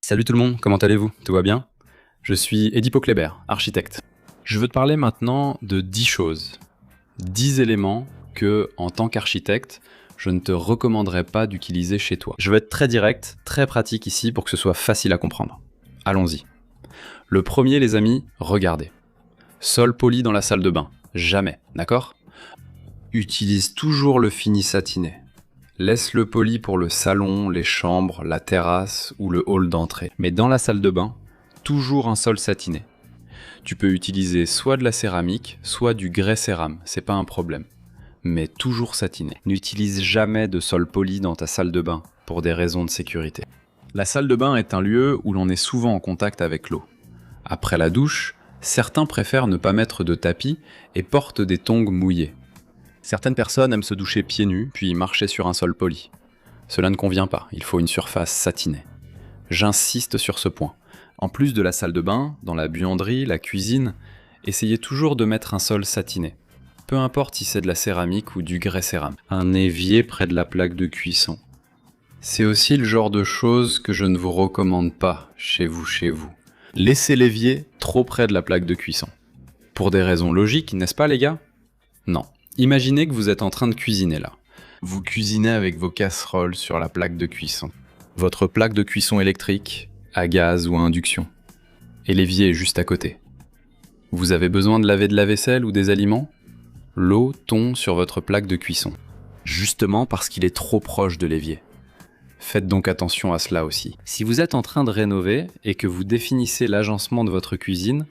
Salut tout le monde, comment allez-vous? Tout va bien? Je suis Edipo Kléber, architecte. Je veux te parler maintenant de 10 choses. 10 éléments que, en tant qu'architecte, je ne te recommanderais pas d'utiliser chez toi. Je vais être très direct, très pratique ici pour que ce soit facile à comprendre. Allons-y. Le premier, les amis, regardez. Sol poli dans la salle de bain. Jamais, d'accord? Utilise toujours le fini satiné. Laisse-le poli pour le salon, les chambres, la terrasse ou le hall d'entrée. Mais dans la salle de bain, toujours un sol satiné. Tu peux utiliser soit de la céramique, soit du grès cérame, c'est pas un problème. Mais toujours satiné. N'utilise jamais de sol poli dans ta salle de bain, pour des raisons de sécurité. La salle de bain est un lieu où l'on est souvent en contact avec l'eau. Après la douche, certains préfèrent ne pas mettre de tapis et portent des tongs mouillés. Certaines personnes aiment se doucher pieds nus, puis marcher sur un sol poli. Cela ne convient pas, il faut une surface satinée. J'insiste sur ce point. En plus de la salle de bain, dans la buanderie, la cuisine, essayez toujours de mettre un sol satiné. Peu importe si c'est de la céramique ou du grès cérame. Un évier près de la plaque de cuisson. C'est aussi le genre de choses que je ne vous recommande pas chez vous. Laissez l'évier trop près de la plaque de cuisson. Pour des raisons logiques, n'est-ce pas les gars? Non. Imaginez que vous êtes en train de cuisiner là. Vous cuisinez avec vos casseroles sur la plaque de cuisson. Votre plaque de cuisson électrique, à gaz ou à induction. Et l'évier est juste à côté. Vous avez besoin de laver de la vaisselle ou des aliments? L'eau tombe sur votre plaque de cuisson. Justement parce qu'il est trop proche de l'évier. Faites donc attention à cela aussi. Si vous êtes en train de rénover et que vous définissez l'agencement de votre cuisine,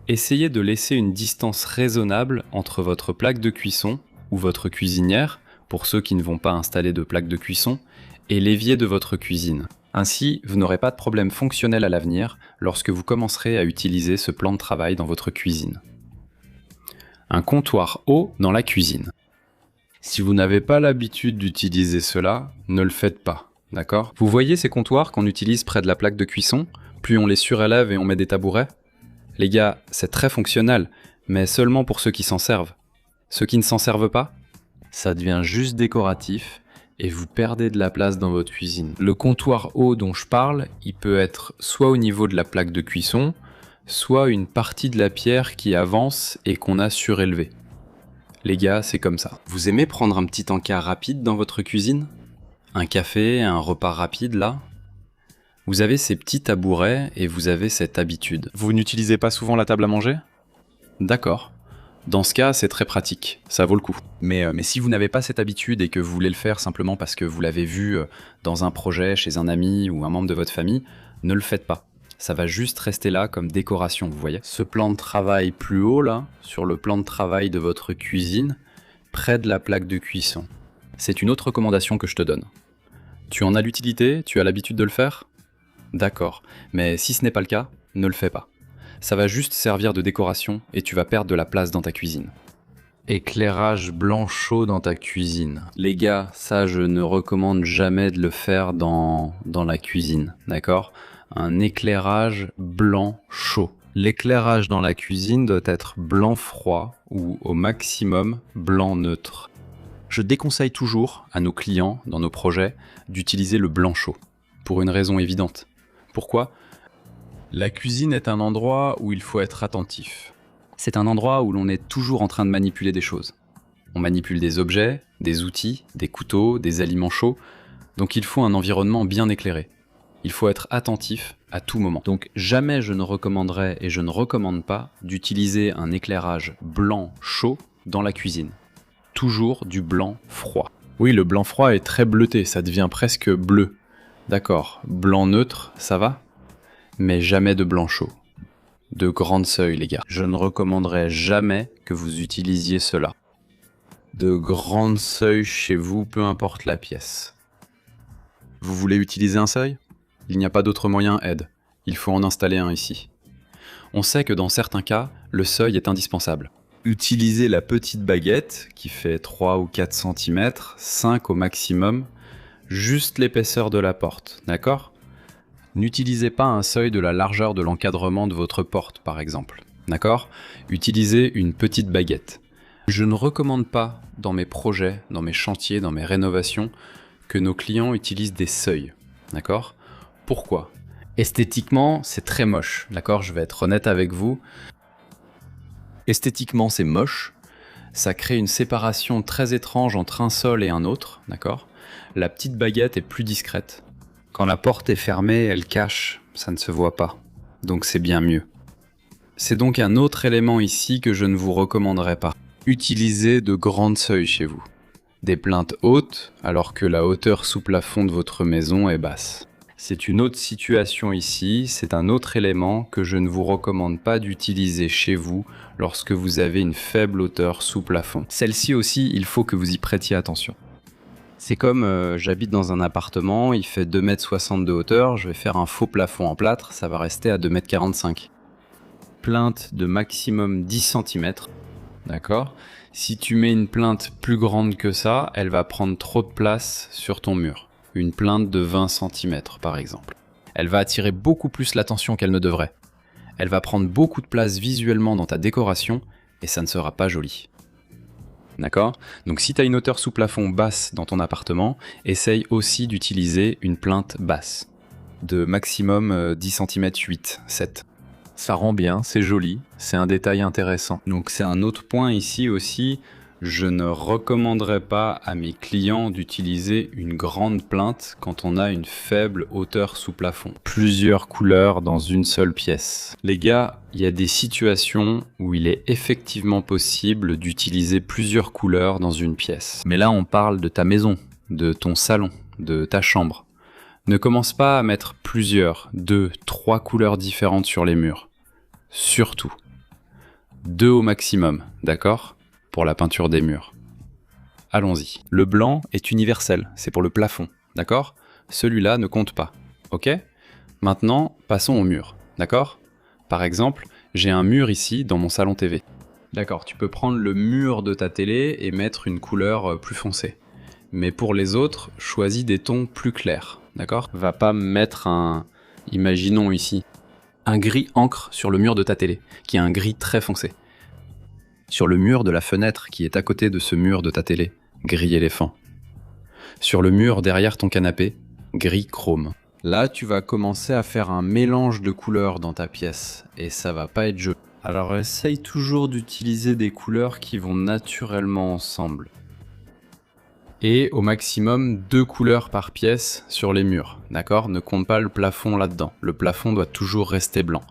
essayez de laisser une distance raisonnable entre votre plaque de cuisson ou votre cuisinière, pour ceux qui ne vont pas installer de plaque de cuisson, et l'évier de votre cuisine. Ainsi, vous n'aurez pas de problème fonctionnel à l'avenir lorsque vous commencerez à utiliser ce plan de travail dans votre cuisine. Un comptoir haut dans la cuisine. Si vous n'avez pas l'habitude d'utiliser cela, ne le faites pas, d'accord? Vous voyez ces comptoirs qu'on utilise près de la plaque de cuisson, puis on les surélève et on met des tabourets? Les gars, c'est très fonctionnel, mais seulement pour ceux qui s'en servent. Ceux qui ne s'en servent pas, ça devient juste décoratif et vous perdez de la place dans votre cuisine. Le comptoir haut dont je parle, il peut être soit au niveau de la plaque de cuisson, soit une partie de la pierre qui avance et qu'on a surélevée. Les gars, c'est comme ça. Vous aimez prendre un petit encas rapide dans votre cuisine? Un café, un repas rapide là? Vous avez ces petits tabourets et vous avez cette habitude. Vous n'utilisez pas souvent la table à manger? D'accord. Dans ce cas, c'est très pratique, ça vaut le coup. Mais si vous n'avez pas cette habitude et que vous voulez le faire simplement parce que vous l'avez vu dans un projet, chez un ami ou un membre de votre famille, ne le faites pas. Ça va juste rester là comme décoration, vous voyez. Ce plan de travail plus haut là, sur le plan de travail de votre cuisine, près de la plaque de cuisson. C'est une autre recommandation que je te donne. Tu en as l'utilité? Tu as l'habitude de le faire? D'accord, mais si ce n'est pas le cas, ne le fais pas. Ça va juste servir de décoration et tu vas perdre de la place dans ta cuisine. Éclairage blanc chaud dans ta cuisine. Les gars, ça je ne recommande jamais de le faire dans la cuisine, d'accord? Un éclairage blanc chaud. L'éclairage dans la cuisine doit être blanc froid ou au maximum blanc neutre. Je déconseille toujours à nos clients, dans nos projets, d'utiliser le blanc chaud. Pour une raison évidente. Pourquoi? La cuisine est un endroit où il faut être attentif. C'est un endroit où l'on est toujours en train de manipuler des choses. On manipule des objets, des outils, des couteaux, des aliments chauds, donc il faut un environnement bien éclairé. Il faut être attentif à tout moment. Donc jamais je ne recommanderais et je ne recommande pas d'utiliser un éclairage blanc chaud dans la cuisine. Toujours du blanc froid. Oui, le blanc froid est très bleuté, ça devient presque bleu. D'accord, blanc neutre, ça va? Mais jamais de blanc chaud. De grande seuil, les gars. Je ne recommanderais jamais que vous utilisiez cela. De grande seuil chez vous, peu importe la pièce. Vous voulez utiliser un seuil? Il n'y a pas d'autre moyen, Ed. Il faut en installer un ici. On sait que dans certains cas, le seuil est indispensable. Utilisez la petite baguette, qui fait 3 ou 4 cm, 5 au maximum, juste l'épaisseur de la porte, d'accord? N'utilisez pas un seuil de la largeur de l'encadrement de votre porte, par exemple, d'accord? Utilisez une petite baguette. Je ne recommande pas, dans mes projets, dans mes chantiers, dans mes rénovations, que nos clients utilisent des seuils, d'accord? Pourquoi? Esthétiquement, c'est très moche, d'accord? Je vais être honnête avec vous. Esthétiquement, c'est moche. Ça crée une séparation très étrange entre un sol et un autre, d'accord? La petite baguette est plus discrète. Quand la porte est fermée, elle cache, ça ne se voit pas. Donc c'est bien mieux. C'est donc un autre élément ici que je ne vous recommanderais pas. Utilisez de grandes seuils chez vous. Des plaintes hautes, alors que la hauteur sous plafond de votre maison est basse. C'est une autre situation ici, c'est un autre élément que je ne vous recommande pas d'utiliser chez vous lorsque vous avez une faible hauteur sous plafond. Celle-ci aussi, il faut que vous y prêtiez attention. C'est comme j'habite dans un appartement, il fait 2,60 m de hauteur, je vais faire un faux plafond en plâtre, ça va rester à 2,45 m. Plainte de maximum 10 cm, d'accord? Si tu mets une plainte plus grande que ça, elle va prendre trop de place sur ton mur. Une plainte de 20 cm par exemple. Elle va attirer beaucoup plus l'attention qu'elle ne devrait. Elle va prendre beaucoup de place visuellement dans ta décoration et ça ne sera pas joli. D'accord? Donc si tu as une hauteur sous plafond basse dans ton appartement, essaye aussi d'utiliser une plainte basse. De maximum 10 cm 8, 7. Ça rend bien, c'est joli, c'est un détail intéressant. Donc c'est un autre point ici aussi. Je ne recommanderais pas à mes clients d'utiliser une grande plainte quand on a une faible hauteur sous plafond. Plusieurs couleurs dans une seule pièce. Les gars, il y a des situations où il est effectivement possible d'utiliser plusieurs couleurs dans une pièce. Mais là, on parle de ta maison, de ton salon, de ta chambre. Ne commence pas à mettre plusieurs, 2, 3 couleurs différentes sur les murs. Surtout. 2 au maximum, d'accord ? Pour la peinture des murs. Allons-y. Le blanc est universel, c'est pour le plafond, d'accord? Celui-là ne compte pas, ok? Maintenant, passons au mur, d'accord? Par exemple, j'ai un mur ici dans mon salon TV. D'accord, tu peux prendre le mur de ta télé et mettre une couleur plus foncée. Mais pour les autres, choisis des tons plus clairs, d'accord? Va pas mettre imaginons ici, un gris encre sur le mur de ta télé, qui est un gris très foncé. Sur le mur de la fenêtre qui est à côté de ce mur de ta télé, gris éléphant. Sur le mur derrière ton canapé, gris chrome. Là, tu vas commencer à faire un mélange de couleurs dans ta pièce, et ça va pas être joli. Alors essaye toujours d'utiliser des couleurs qui vont naturellement ensemble. Et au maximum 2 couleurs par pièce sur les murs, d'accord? Ne compte pas le plafond là-dedans. Le plafond doit toujours rester blanc.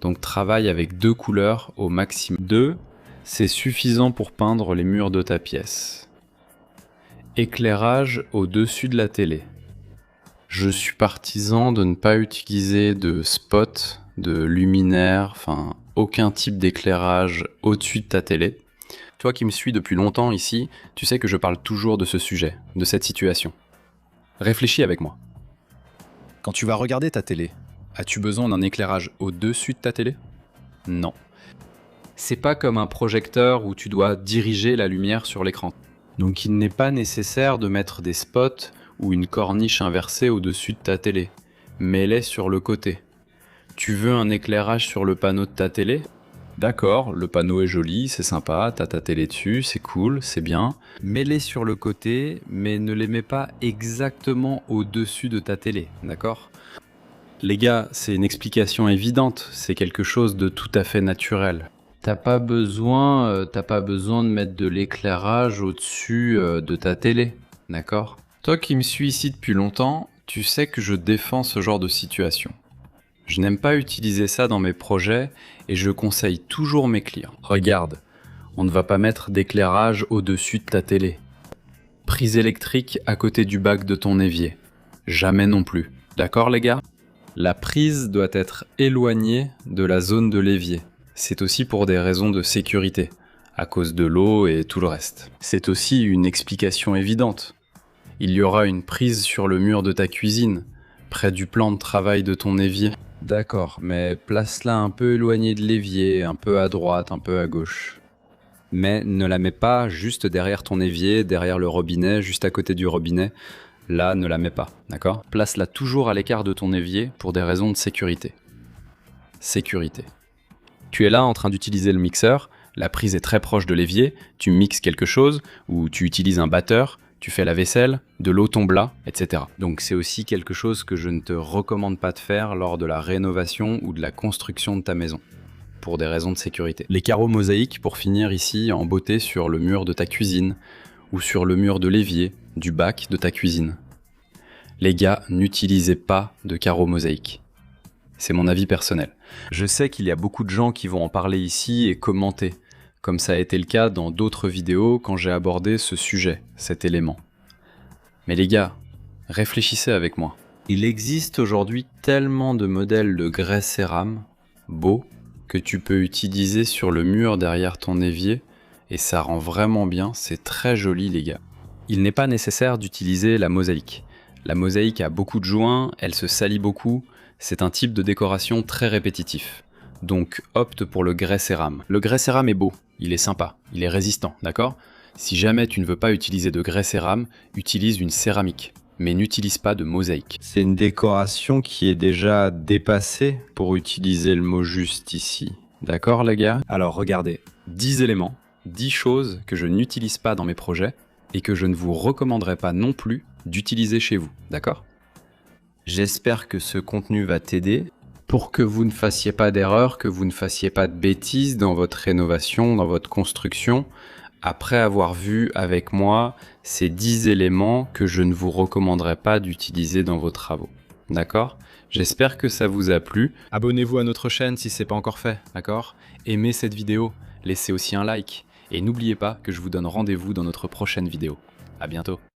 Donc travaille avec 2 couleurs au maximum. 2, c'est suffisant pour peindre les murs de ta pièce. Éclairage au-dessus de la télé. Je suis partisan de ne pas utiliser de spot, de luminaire, enfin aucun type d'éclairage au-dessus de ta télé. Toi qui me suis depuis longtemps ici, tu sais que je parle toujours de ce sujet, de cette situation. Réfléchis avec moi. Quand tu vas regarder ta télé, as-tu besoin d'un éclairage au-dessus de ta télé? Non. C'est pas comme un projecteur où tu dois diriger la lumière sur l'écran. Donc il n'est pas nécessaire de mettre des spots ou une corniche inversée au-dessus de ta télé. Mets-les sur le côté. Tu veux un éclairage sur le panneau de ta télé? D'accord, le panneau est joli, c'est sympa, t'as ta télé dessus, c'est cool, c'est bien. Mets-les sur le côté, mais ne les mets pas exactement au-dessus de ta télé, d'accord? Les gars, c'est une explication évidente, c'est quelque chose de tout à fait naturel. T'as pas besoin de mettre de l'éclairage au-dessus de ta télé, d'accord? Toi qui me suis ici depuis longtemps, tu sais que je défends ce genre de situation. Je n'aime pas utiliser ça dans mes projets et je conseille toujours mes clients. Regarde, on ne va pas mettre d'éclairage au-dessus de ta télé. Prise électrique à côté du bac de ton évier. Jamais non plus. D'accord les gars? La prise doit être éloignée de la zone de l'évier. C'est aussi pour des raisons de sécurité, à cause de l'eau et tout le reste. C'est aussi une explication évidente. Il y aura une prise sur le mur de ta cuisine, près du plan de travail de ton évier. D'accord, mais place-la un peu éloignée de l'évier, un peu à droite, un peu à gauche. Mais ne la mets pas juste derrière ton évier, derrière le robinet, juste à côté du robinet. Là, ne la mets pas, d'accord? Place-la toujours à l'écart de ton évier pour des raisons de sécurité. Sécurité. Tu es là en train d'utiliser le mixeur, la prise est très proche de l'évier, tu mixes quelque chose, ou tu utilises un batteur, tu fais la vaisselle, de l'eau tombe là, etc. Donc c'est aussi quelque chose que je ne te recommande pas de faire lors de la rénovation ou de la construction de ta maison, pour des raisons de sécurité. Les carreaux mosaïques, pour finir ici en beauté sur le mur de ta cuisine, ou sur le mur de l'évier, du bac de ta cuisine. Les gars, n'utilisez pas de carreaux mosaïques. C'est mon avis personnel. Je sais qu'il y a beaucoup de gens qui vont en parler ici et commenter, comme ça a été le cas dans d'autres vidéos quand j'ai abordé ce sujet, cet élément. Mais les gars, réfléchissez avec moi. Il existe aujourd'hui tellement de modèles de grès cérame, beaux, que tu peux utiliser sur le mur derrière ton évier, et ça rend vraiment bien, c'est très joli les gars. Il n'est pas nécessaire d'utiliser la mosaïque. La mosaïque a beaucoup de joints, elle se salit beaucoup, c'est un type de décoration très répétitif. Donc opte pour le grès cérame. Le grès cérame est beau, il est sympa, il est résistant, d'accord? Si jamais tu ne veux pas utiliser de grès cérame, utilise une céramique, mais n'utilise pas de mosaïque. C'est une décoration qui est déjà dépassée pour utiliser le mot juste ici. D'accord les gars? Alors regardez, 10 éléments, 10 choses que je n'utilise pas dans mes projets et que je ne vous recommanderais pas non plus d'utiliser chez vous, d'accord? J'espère que ce contenu va t'aider pour que vous ne fassiez pas d'erreurs, que vous ne fassiez pas de bêtises dans votre rénovation, dans votre construction, après avoir vu avec moi ces 10 éléments que je ne vous recommanderais pas d'utiliser dans vos travaux. D'accord? J'espère que ça vous a plu. Abonnez-vous à notre chaîne si ce n'est pas encore fait, d'accord? Aimez cette vidéo, laissez aussi un like. Et n'oubliez pas que je vous donne rendez-vous dans notre prochaine vidéo. À bientôt.